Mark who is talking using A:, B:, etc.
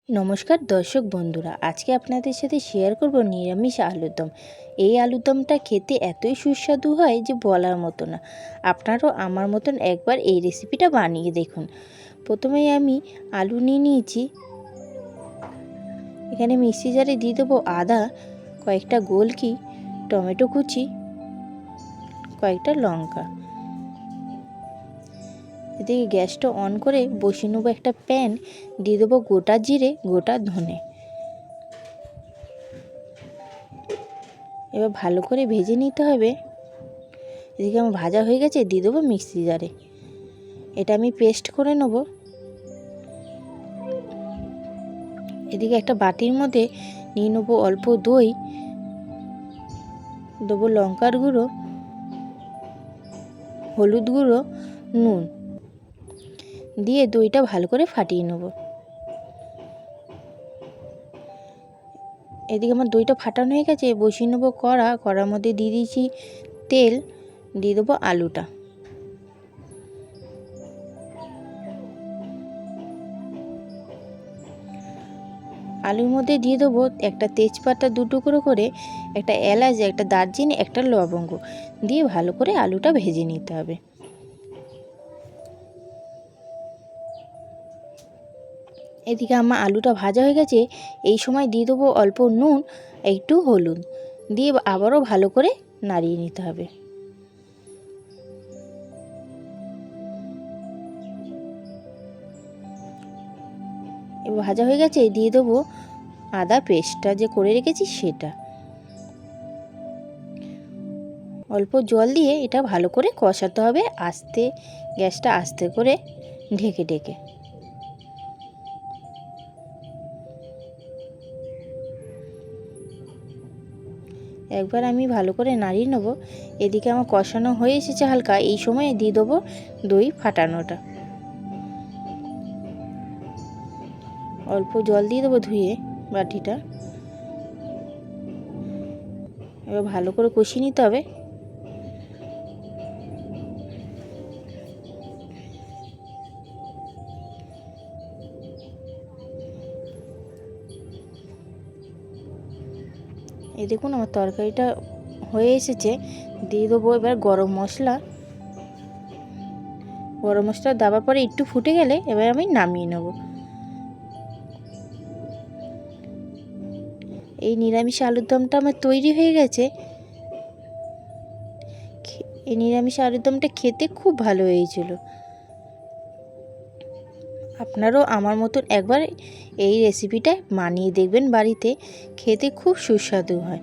A: নমস্কার দর্শক বন্ধুরা, আজকে আপনাদের সাথে শেয়ার করব নিরামিষ আলুর দম। এই আলুর দমটা খেতে এতই সুস্বাদু হয় যে বলার মতো না। আপনারাও আমার মতন একবার এই রেসিপিটা বানিয়ে দেখুন। প্রথমেই আমি আলু নিয়ে নিয়েছি। এখানে মিক্সি জারে দিয়ে দেবো আদা, কয়েকটা গোলকি, টমেটো কুচি, কয়েকটা লঙ্কা। এদিকে গ্যাসটা অন করে বসিয়ে নেবো একটা প্যান, দিয়ে দেবো গোটা জিরে, গোটা ধনে। এবার ভালো করে ভেজে নিতে হবে। এদিকে আমার ভাজা হয়ে গেছে, দিয়ে দেবো মিক্সি জারে। এটা আমি পেস্ট করে নেব। এদিকে একটা বাটির মধ্যে নিয়ে নেবো অল্প দই, দেবো লঙ্কার গুঁড়ো, হলুদ গুঁড়ো, নুন দিয়ে দইটা ভালো করে ফাটিয়ে নেব। এদিকে আমার দইটা ফাটানো হয়ে গেছে, বসিয়ে নেবো কড়ার মধ্যে দিয়ে দিয়েছি তেল, দিয়ে দেবো আলুটা। আলুর মধ্যে দিয়ে দেবো একটা তেজপাতা, দু টুকরো করে, একটা এলাচ, একটা দারচিনি, একটা লবঙ্গ দিয়ে ভালো করে আলুটা ভেজে নিতে হবে। এদিকে আমার আলুটা ভাজা হয়ে গেছে, এই সময় দিয়ে দেবো অল্প নুন, একটু হলুদ দিয়ে আবারও ভালো করে নাড়িয়ে নিতে হবে। এবার ভাজা হয়ে গেছে, দিয়ে দেবো আদা পেস্টটা যে করে রেখেছি সেটা। অল্প জল দিয়ে এটা ভালো করে কষাতে হবে, গ্যাসটা আস্তে করে ঢেকে ঢেকে। একবার আমি ভালো করে নাড়িয়ে নেবো। এদিকে আমার কষানো হয়ে এসেছে হালকা, এই সময় দিয়ে দেবো দই ফাটানোটা। অল্প জল দিয়ে দেবো ধুয়ে বাটিটা। এবার ভালো করে কষিয়ে নিতে হবে। এই দেখুন আমার তরকারিটা হয়ে এসেছে, দিয়ে দেবো এবার গরম মশলা। গরম মশলা দেওয়ার পরে একটু ফুটে গেলে এবার আমি নামিয়ে নেব। এই নিরামিষ আলুর দমটা আমার তৈরি হয়ে গেছে। এই নিরামিষ আলুর দমটা খেতে খুব ভালো হয়েছিল। আপনারাও আমার মতন একবার এই রেসিপিটা বানিয়ে দেখবেন বাড়িতে, খেতে খুব সুস্বাদু হয়।